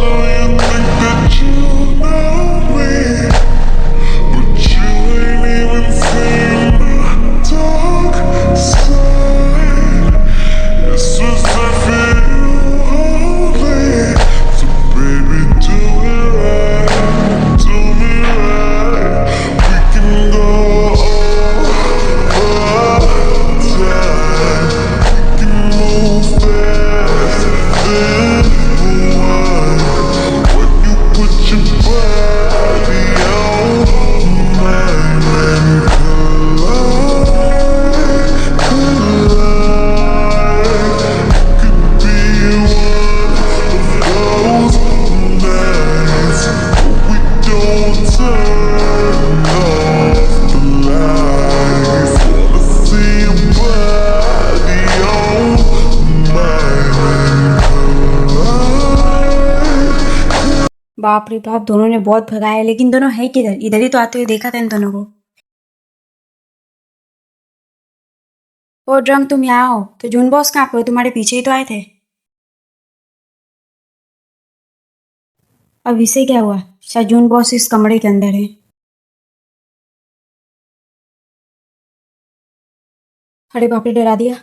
you think that you know me, but you ain't even seen my dark side. This was meant for you only, so baby do it right, do me right. We can go over time, we can move fast then rewind. When you put your body on mine and collide, could be one of those nights we don't turn off the lights. Wanna see your body on mine and collide. बाप रे बाप, दोनों ने बहुत भगाया, लेकिन दोनों है किधर? इधर ही तो आते हुए देखा था इन दोनों को। ओ ड्रंक, तुम यहाँ हो तो जून बॉस कहाँ पे हो? तुम्हारे पीछे ही तो आए थे। अब इसे क्या हुआ? शायद जून बॉस इस कमरे के अंदर है। अरे बाप रे, डरा दिया।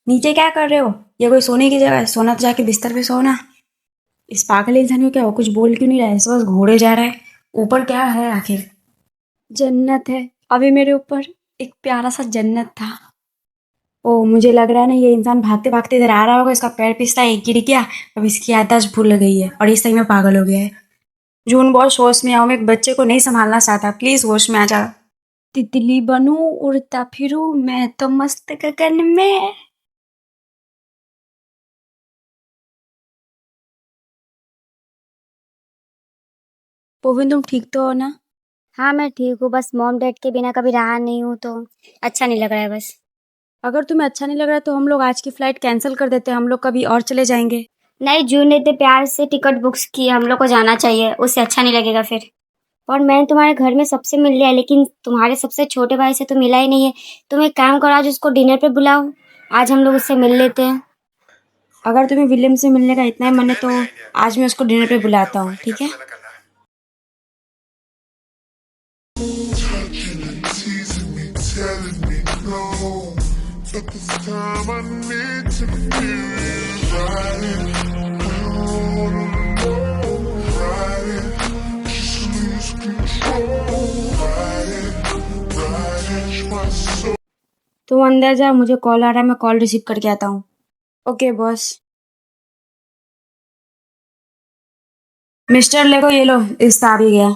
नीचे क्या कर रहे हो? ये कोई सोने की जगह है? सोना तो जाके बिस्तर पे सो ना। इस पागल इंसान को क्या हो? कुछ बोल क्यों नहीं रहा है? इस बस घोड़े जा रहा है। ऊपर क्या है आखिर? जन्नत है। अभी मेरे ऊपर एक प्यारा सा जन्नत था। ओ, मुझे लग रहा है ना, ये इंसान भागते भागते इधर आ रहा होगा, इसका पैर फिसला, एक गिर गया, अब इसकी याददाश्त भूल गई है और ये सही में पागल हो गया है। जून बॉस, होश में आओ, मैं एक बच्चे को नहीं संभालना चाहता, प्लीज होश में आ जा। तितली बनूं, उड़ता फिरूं, मैं तो मस्त गगन में। पोविन, तुम ठीक तो हो ना? हाँ मैं ठीक हूँ, बस मॉम डैड के बिना कभी रहा नहीं हूँ तो अच्छा नहीं लग रहा है बस। अगर तुम्हें अच्छा नहीं लग रहा है तो हम लोग आज की फ्लाइट कैंसिल कर देते हैं, हम लोग कभी और चले जाएंगे। नहीं, जून ने इतने प्यार से टिकट बुक्स की, हम लोग को जाना चाहिए, उससे अच्छा नहीं लगेगा फिर। और मैंने तुम्हारे घर में सबसे मिल लिया, लेकिन तुम्हारे सबसे छोटे भाई से तो मिला ही नहीं है। तुम एक काम करो, आज उसको डिनर पे बुलाओ, आज हम लोग उससे मिल लेते हैं। अगर तुम्हें विलियम से मिलने का इतना ही मन है तो आज मैं उसको डिनर पे बुलाता हूँ, ठीक है? Touching and teasing me, telling me no. But this time I need to feel it, ride it. I don't wanna know, ride it. Just lose control, ride it, my soul. तुम अंदर जा, मुझे call आ रहा है, मैं call receive करके आता हूँ। Okay boss. मिस्टर लेगो, ये लो, इस्त आ भी गया।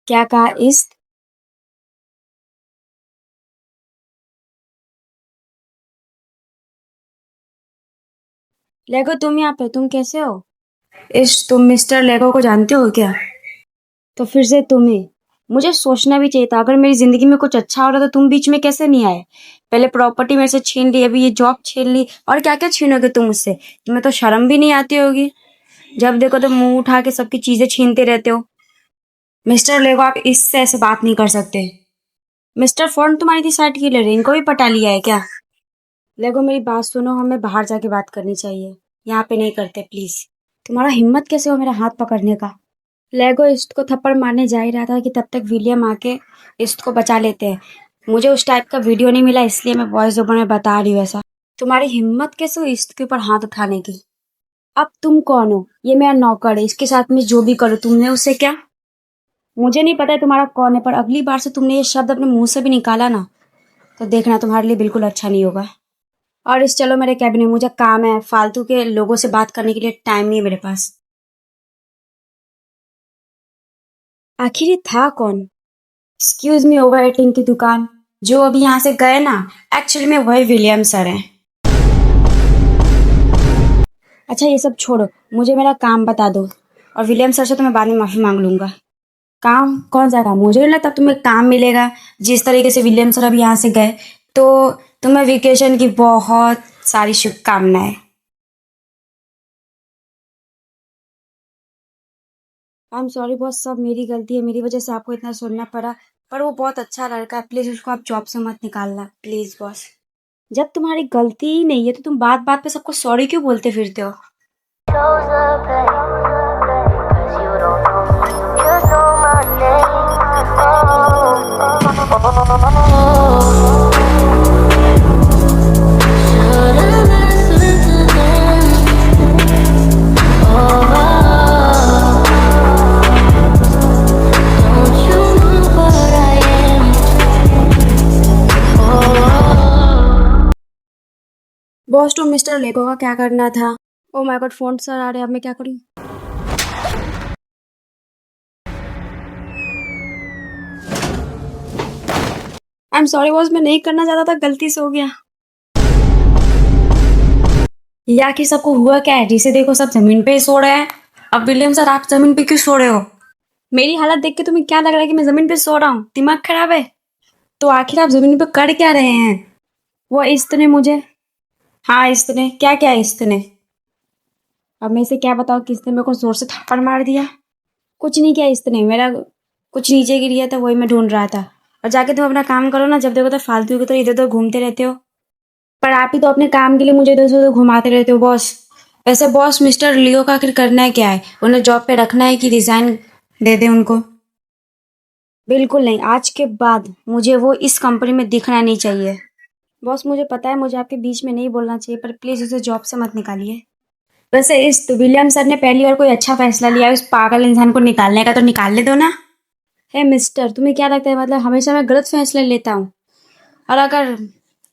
क्या कहा? इस्त? लेगो, तुम यहाँ पे, तुम कैसे हो? इश्क, तुम मिस्टर लेगो को जानते हो क्या? तो फिर से तुम्हें मुझे सोचना भी चाहिए था। अगर मेरी जिंदगी में कुछ अच्छा हो रहा तो तुम बीच में कैसे नहीं आए? पहले प्रॉपर्टी मेरे से छीन ली, अभी ये जॉब छीन ली, और क्या क्या छीनोगे तुम मुझसे? तुम्हें तो शर्म भी नहीं आती होगी। जब देखो तो मुंह उठा के सबकी चीजें छीनते रहते हो। मिस्टर लेगो, आप इससे ऐसे बात नहीं कर सकते। मिस्टर फोन तुम्हारी थी साइड की ले रहे, इनको भी पटा लिया है क्या? लेगो, मेरी बात सुनो, हमें बाहर जाके बात करनी चाहिए, यहाँ पे नहीं करते प्लीज। तुम्हारा हिम्मत कैसे हो मेरा हाथ पकड़ने का? लेगो, इस्ट को थप्पड़ मारने जा ही रहा था कि तब तक विलियम आके इस्ट को बचा लेते हैं। मुझे उस टाइप का वीडियो नहीं मिला, इसलिए मैं वॉइस ओवर में बता रही हूँ ऐसा। तुम्हारी हिम्मत कैसे हुई इस्ट के ऊपर हाथ उठाने की? अब तुम कौन हो? ये मेरा नौकर है, इसके साथ में जो भी करो तुमने उससे क्या? मुझे नहीं पता है तुम्हारा कौन है, पर अगली बार से तुमने ये शब्द अपने मुंह से भी निकाला ना तो देखना तुम्हारे लिए बिल्कुल अच्छा नहीं होगा। और इस चलो मेरे कैबिन में, मुझे काम है, फालतू के लोगों से बात करने के लिए टाइम नहीं है मेरे पास। आखिर ये था कौन? एक्सक्यूज मी, ओवर एटिंग की दुकान। जो अभी यहाँ से गए ना, एक्चुअली में वही विलियम सर हैं। अच्छा ये सब छोड़ो, मुझे मेरा काम बता दो, और विलियम सर से तो मैं बाद में माफी मांग लूंगा। काम? कौन सा काम? मुझे नहीं लगता तुम्हें काम मिलेगा। जिस तरीके से विलियम सर अभी यहाँ से गए तो तुम्हें वेकेशन की बहुत सारी शुभकामनाएं। आई एम सॉरी बॉस, सब मेरी गलती है, मेरी वजह से आपको इतना सुनना पड़ा। पर वो बहुत अच्छा लड़का है, प्लीज उसको आप जॉब से मत निकालना, प्लीज बॉस। जब तुम्हारी गलती ही नहीं है तो तुम बात बात पे सबको सॉरी क्यों बोलते फिरते हो? बॉस, तो मिस्टर लेको का क्या करना था? Oh my God, phone sir आ रहे हैं, अब मैं क्या करूं? आई एम सॉरी बॉस, मैं नहीं करना चाहता था, गलती से हो गया। ये आखिर सबको हुआ क्या है? जिसे देखो सब जमीन पे ही सो रहे हैं। अब विलियम सर, आप जमीन पे क्यों सो रहे हो? मेरी हालत देख के तुम्हें क्या लग रहा है कि मैं जमीन पे सो रहा हूँ? दिमाग खराब है? तो आखिर आप जमीन पे कर क्या रहे हैं? वो इस्त ने मुझे, हाँ इस्त ने, क्या क्या इस्त ने? अब मैं इसे क्या बताऊँ, किसने मेरे को जोर से थप्पड़ मार दिया? कुछ नहीं किया इस्त ने, मेरा कुछ नीचे गिर गया था, वही मैं ढूंढ रहा था। और जाके तुम अपना काम करो ना, जब देखो तो फालतू की तो इधर उधर घूमते रहते हो। पर आप ही तो अपने काम के लिए मुझे इधर से उधर घुमाते रहते हो बॉस। वैसे बॉस, मिस्टर लियो का आखिर करना है क्या है? उन्हें जॉब पे रखना है कि रिजाइन दे दें उनको? बिल्कुल नहीं, आज के बाद मुझे वो इस कंपनी में दिखना नहीं चाहिए। बॉस, मुझे पता है मुझे आपके बीच में नहीं बोलना चाहिए, पर प्लीज उसे जॉब से मत निकालिए। वैसे इस विलियम सर ने पहली बार कोई अच्छा फैसला लिया है, उस पागल इंसान को निकालने का, तो निकालने दो ना। हे मिस्टर, तुम्हें क्या लगता है, मतलब हमेशा मैं गलत फैसले लेता हूँ? और अगर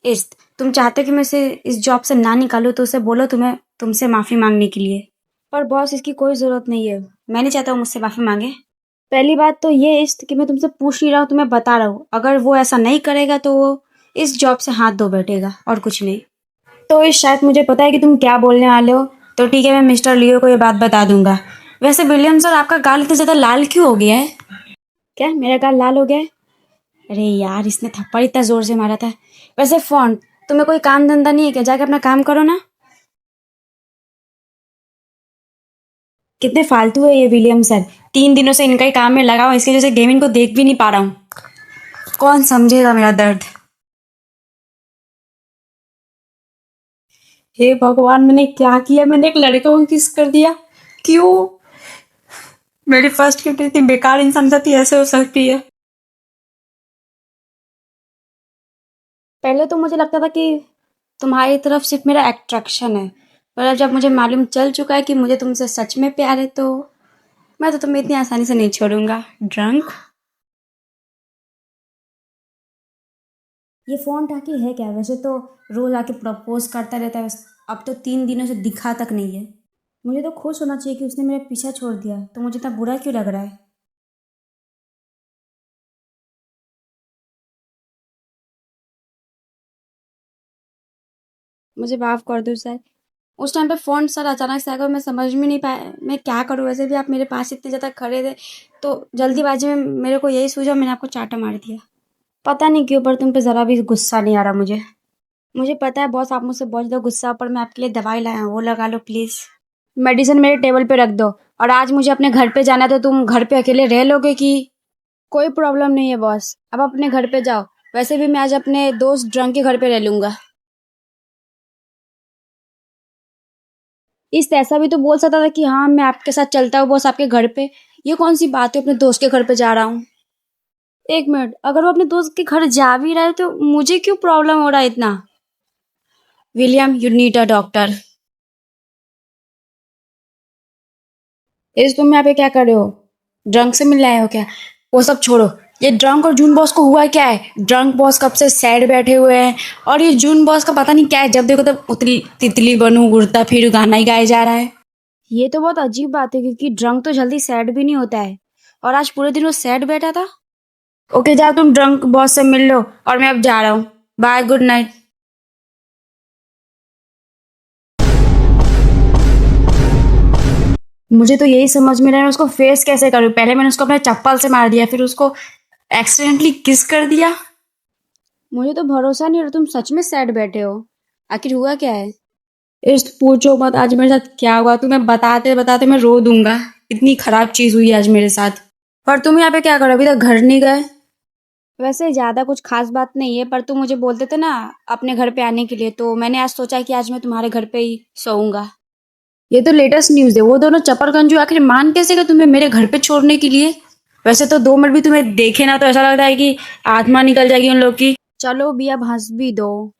इस तुम चाहते हो कि मैं इसे इस जॉब से ना निकालूं, तो उसे बोलो तुम्हें तुमसे माफी मांगने के लिए। पर बॉस, इसकी कोई जरूरत नहीं है, मैं नहीं चाहता हूँ मुझसे माफी मांगे। पहली बात तो ये इस कि मैं तुमसे पूछ नहीं रहा हूँ, तुम्हें बता रहा हूँ, अगर वो ऐसा नहीं करेगा तो वो इस जॉब से हाथ धो बैठेगा, और कुछ नहीं। तो इस शायद मुझे पता है कि तुम क्या बोलने वाले हो, तो ठीक है, मैं मिस्टर लियो को ये बात बता दूंगा। वैसे विलियम सर, आपका गाल इतना ज्यादा लाल क्यों हो गया है? क्या मेरा गाल लाल हो गया है? अरे यार, इसने थप्पड़ इतना जोर से मारा था। वैसे फोन, तुम्हें कोई काम धंधा नहीं है क्या? जाके अपना काम करो ना। कितने फालतू है ये विलियम सर। 3 दिनों से इनका ही काम में लगा हूं, इसकी वजह से गेमिंग को देख भी नहीं पा रहा हूँ। कौन समझेगा मेरा दर्द? हे भगवान, मैंने क्या किया? मैंने एक लड़के को किस कर दिया? क्यों? मेरी फर्स्ट गिफ्ट इतनी बेकार इंसान के साथ ही ऐसे हो सकती है? पहले तो मुझे लगता था कि तुम्हारी तरफ सिर्फ मेरा अट्रैक्शन है, पर अब जब मुझे मालूम चल चुका है कि मुझे तुमसे सच में प्यार है, तो मैं तो तुम्हें इतनी आसानी से नहीं छोड़ूंगा। ड्रंक। ये फोन टाकी है क्या? वैसे तो रोज आके प्रपोज करता रहता है, अब तो 3 दिनों से दिखा तक नहीं है। मुझे तो खुश होना चाहिए कि उसने मेरा पीछा छोड़ दिया, तो मुझे इतना बुरा क्यों लग रहा है? मुझे माफ कर दो सर। उस टाइम पे फोन सर अचानक से आ गया, मैं समझ में नहीं पाया मैं क्या करूँ। वैसे भी आप मेरे पास इतने ज़्यादा खड़े थे, तो जल्दीबाजी में मेरे को यही सूझा, मैंने आपको चाटा मार दिया। पता नहीं क्यों, पर तुम पे ज़रा भी गुस्सा नहीं आ रहा मुझे। मुझे पता है बॉस, आप मुझसे बहुत ज़्यादा गुस्सा हो, पर मैं आपके लिए दवाई लाया हूँ, वो लगा लो प्लीज़। मेडिसिन मेरे टेबल पे रख दो। और आज मुझे अपने घर पे जाना है, तो तुम घर पे अकेले रह लोगे कि? कोई प्रॉब्लम नहीं है बॉस, अब अपने घर पे जाओ। वैसे भी मैं आज अपने दोस्त ड्रंक के घर पे रह लूंगा। इस ऐसा भी तो बोल सकता था कि हाँ मैं आपके साथ चलता हूँ बॉस आपके घर पे। ये कौन सी बात है, अपने दोस्त के घर पे जा रहा हूँ? एक मिनट, अगर वो अपने दोस्त के घर जा भी रहा है, तो मुझे क्यों प्रॉब्लम हो रहा है इतना? William, you need a doctor. इस तुम यहाँ पे क्या कर रहे हो? ड्रंक से मिल आए हो क्या? वो सब छोड़ो। ये ड्रंक और जून बॉस को हुआ क्या है? ड्रंक बॉस कब से सैड बैठे हुए हैं, और ये जून बॉस का पता नहीं क्या है, जब देखो तब उतली तितली बनूं उड़ता फिर गाना ही गाया जा रहा है। ये तो बहुत अजीब बात है, क्योंकि ड्रंक तो जल्दी सैड भी नहीं होता है, और आज पूरे दिन वो सैड बैठा था। ओके, जाओ तुम ड्रंक बॉस से मिल लो, और मैं अब जा रहा हूँ। Bye, good night. मुझे तो यही समझ में नहीं है, मैं उसको फेस कैसे करूँ? पहले मैंने उसको अपने चप्पल से मार दिया, फिर उसको एक्सीडेंटली किस कर दिया। मुझे तो भरोसा नहीं हो रहा, तुम सच में सैड बैठे हो। आखिर हुआ क्या है? इस पूछो मत आज मेरे साथ क्या हुआ, तुम्हें बताते बताते मैं रो दूंगा। इतनी खराब चीज हुई आज मेरे साथ। पर तुम यहाँ पे क्या करो, अभी तक घर नहीं गए? वैसे ज्यादा कुछ खास बात नहीं है, पर तुम मुझे बोलते थे ना अपने घर पे आने के लिए, तो मैंने आज सोचा कि आज मैं तुम्हारे घर पे ही सोऊंगा। ये तो लेटेस्ट न्यूज है। वो दोनों चपरगंजू आखिर मान कैसे गए तुम्हें मेरे घर पे छोड़ने के लिए? वैसे तो 2 मिनट भी तुम्हें देखे ना, तो ऐसा लगता है कि आत्मा निकल जाएगी उन लोग की। चलो भी, अब हंस भी दो।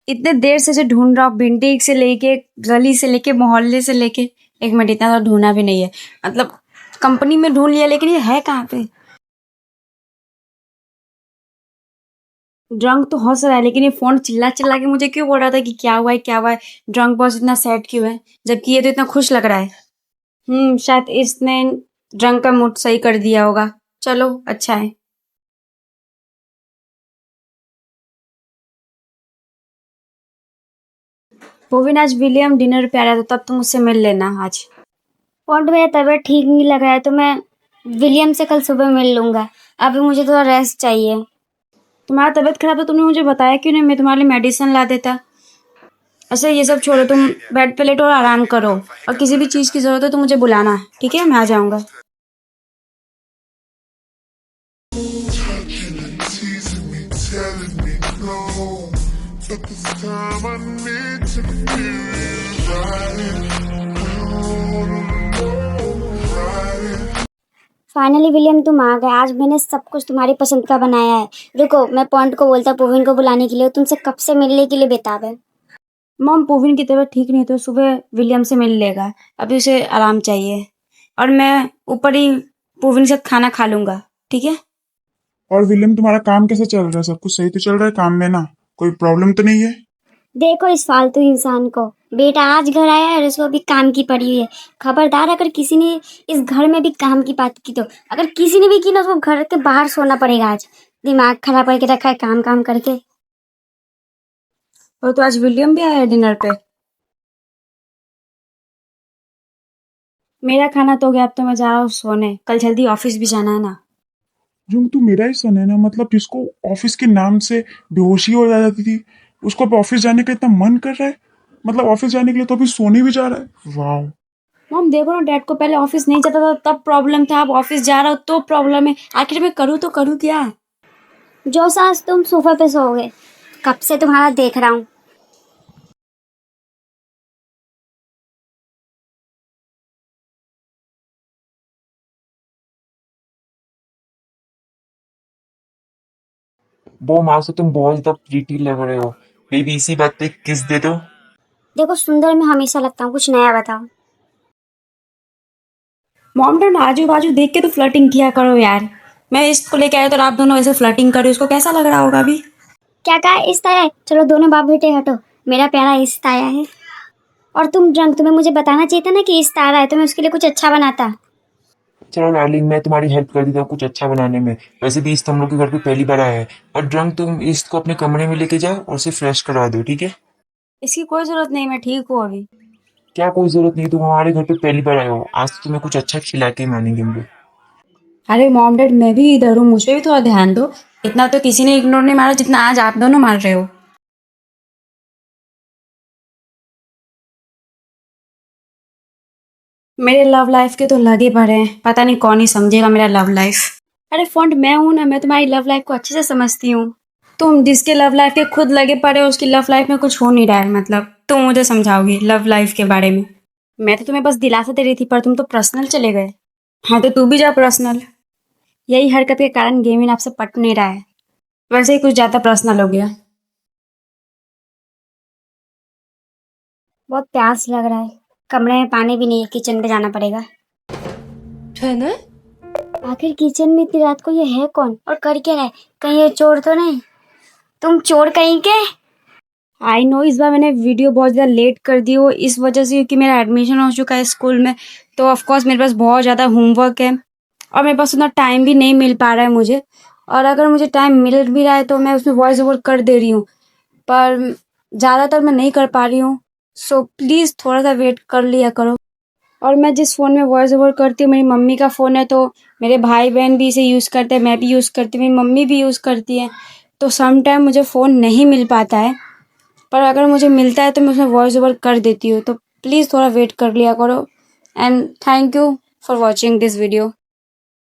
इतने देर से ढूंढ रहा हूँ, भिंडी से लेके, गली से लेके, मोहल्ले से लेके। एक मिनट, इतना तो ढूंढना भी नहीं है, मतलब कंपनी में ढूंढ लिया, लेकिन ये है कहाँ पे? ड्रंक तो हंस रहा है, लेकिन ये फोन चिल्ला चिल्ला के मुझे क्यों बोल रहा था कि क्या हुआ है क्या हुआ है, ड्रंक बॉस इतना सैड क्यों है, जबकि ये तो इतना खुश लग रहा है। शायद इसने ड्रंक का मूड सही कर दिया होगा। चलो अच्छा है। पोविन, आज विलियम डिनर पे आ रहा था, तब तुम उससे मिल लेना आज। पॉन्ट मेरा तबीयत ठीक नहीं लग रहा है तो मैं विलियम से कल सुबह मिल लूंगा। अभी मुझे थोड़ा रेस्ट चाहिए। तुम्हारा तबीयत खराब है, तुमने मुझे बताया क्यों नहीं, मैं तुम्हारे लिए मेडिसिन ला देता। अच्छा ये सब छोड़ो, तुम बेड पे लेटो और आराम करो, और किसी भी चीज़ की ज़रूरत हो तो मुझे बुलाना, ठीक है? मैं आ जाऊँगा। touching and teasing me, telling me no. But this time I need to feel it riding. Finally William तुम आ गए। आज मैंने सब कुछ तुम्हारी पसंद का बनाया है। रुको, मैं पॉन्ट को बोलता पोविन को बुलाने के लिए। वो तुमसे कब से मिलने के लिए बेताब है। मॉम, पोविन की तबीयत ठीक नहीं है तो सुबह विलियम से मिल लेगा, अभी उसे आराम चाहिए, और मैं ऊपर ही पोविन के साथ खाना खा लूँगा, ठीक है? और विलियम, तुम्हारा काम कैसा चल रहा है? सब कुछ सही तो चल रहा है काम में ना? कोई प्रॉब्लम तो नहीं है? देखो इस फालतू इंसान को, बेटा आज घर आया है और उसको भी काम की पड़ी हुई है। खबरदार, अगर किसी ने इस घर में भी काम की बात की तो, अगर किसी ने भी की ना, उसको घर के बाहर सोना पड़ेगा। आज दिमाग खराब करके रखा है काम काम करके। और तो आज विलियम भी आया है डिनर पे। मेरा खाना तो हो गया, अब तो मैं जा रहा हूँ सोने, कल जल्दी ऑफिस भी जाना है ना। जो तू मेरा ही सन है ना, मतलब जिसको ऑफिस के नाम से बेहोशी हो जाती थी, उसको अब ऑफिस जाने का इतना मन कर रहा है। मतलब ऑफिस जाने के लिए तो अभी सोने भी जा रहा है। वाह। मॉम देखो ना, डैड को पहले ऑफिस नहीं जाता था तब प्रॉब्लम था, अब ऑफिस जा रहा हो तो प्रॉब्लम है। आखिर मैं करूँ तो करूँ क्या? जो सास तुम सोफे पे सोओगे, कब से तुम्हारा देख रहा हूँ। वो माँ से तुम बहुत ज्यादा प्रीटी लग रहे हो। बेबी इसी बात पे किस दे दो। देखो सुंदर मैं हमेशा लगता हूँ, कुछ नया बताओ। मॉम डैड आजू बाजू देख के तो फ्लर्टिंग किया करो यार। मैं इसको लेके आया तो आप दोनों ऐसे फ्लर्टिंग करो, इसको कैसा लग रहा होगा अभी? क्या कहा? इश्ता है? चलो दोनों बाप बेटे हटो, मेरा प्यारा इश्ता आया है। और तुम ड्रंक, तुम्हें मुझे बताना चाहिए था ना कि इश्ता आ रहा है, तो मैं उसके लिए कुछ अच्छा बनाता। चलो डार्लिंग, मैं तुम्हारी हेल्प कर देता हूँ कुछ अच्छा बनाने में। वैसे भी ईस्ट हम लोग के घर पे पहली बार आया है। और ड्रंक तुम ईस्ट को अपने कमरे में लेके जाओ और उसे फ्रेश करा दो, ठीक है? इसकी कोई जरूरत नहीं, मैं ठीक हूँ अभी। क्या कोई जरूरत नहीं? तुम हमारे घर पे पहली बार आए हो, आज तो तुम्हें कुछ अच्छा खिला के मानेंगे हम लोग। अरे मॉम डैड, मैं भी इधर हूँ, मुझ पे भी थोड़ा ध्यान दो। इतना तो किसी ने इग्नोर नहीं मारा जितना आज आप दोनों मार रहे हो। मेरे लव लाइफ के तो लगे पड़े हैं, पता नहीं कौन ही समझेगा मेरा लव लाइफ। अरे फॉन्ट मैं हूं ना, मैं तुम्हारी लव लाइफ को अच्छे से समझती हूँ। तुम जिसके लव लाइफ के खुद लगे पड़े हो, उसकी लव लाइफ में कुछ हो नहीं रहा है, मतलब तुम मुझे समझाओगी लव लाइफ के बारे में? मैं तो तुम्हें बस दिलासा दे रही थी, पर तुम तो पर्सनल चले गए। हाँ तो तू भी जा पर्सनल। यही हरकत के कारण गेमिन आपसे पट नहीं रहा है, वैसे ही कुछ ज़्यादा पर्सनल हो गया। बहुत प्यास लग रहा है, कमरे में पानी भी नहीं है, किचन पे जाना पड़ेगा। आखिर किचन में इतनी रात को ये है कौन और कर क्या रहा है? कहीं ये चोर तो नहीं? तुम चोर कहीं के? आई नो, इस बार मैंने वीडियो बहुत ज़्यादा लेट कर दी हो इस वजह से, क्योंकि मेरा एडमिशन हो चुका है स्कूल में, तो ऑफकोर्स मेरे पास बहुत ज़्यादा होमवर्क है और मेरे पास उतना टाइम भी नहीं मिल पा रहा है मुझे। और अगर मुझे टाइम मिल भी रहा है तो मैं उसमें वॉइस ओवर कर दे रही हूँ, पर ज़्यादातर मैं नहीं कर पा रही हूँ। सो प्लीज़ थोड़ा सा वेट कर लिया करो। और मैं जिस फ़ोन में वॉइस ओवर करती हूँ, मेरी मम्मी का फ़ोन है, तो मेरे भाई बहन भी इसे यूज़ करते हैं, मैं भी यूज़ करती हूँ, मेरी मम्मी भी यूज़ करती है, तो सम टाइम मुझे फ़ोन नहीं मिल पाता है, पर अगर मुझे मिलता है तो मैं उसमें वॉइस ओवर कर देती हूँ। तो प्लीज़ थोड़ा वेट कर लिया करो। And thank you for watching this video.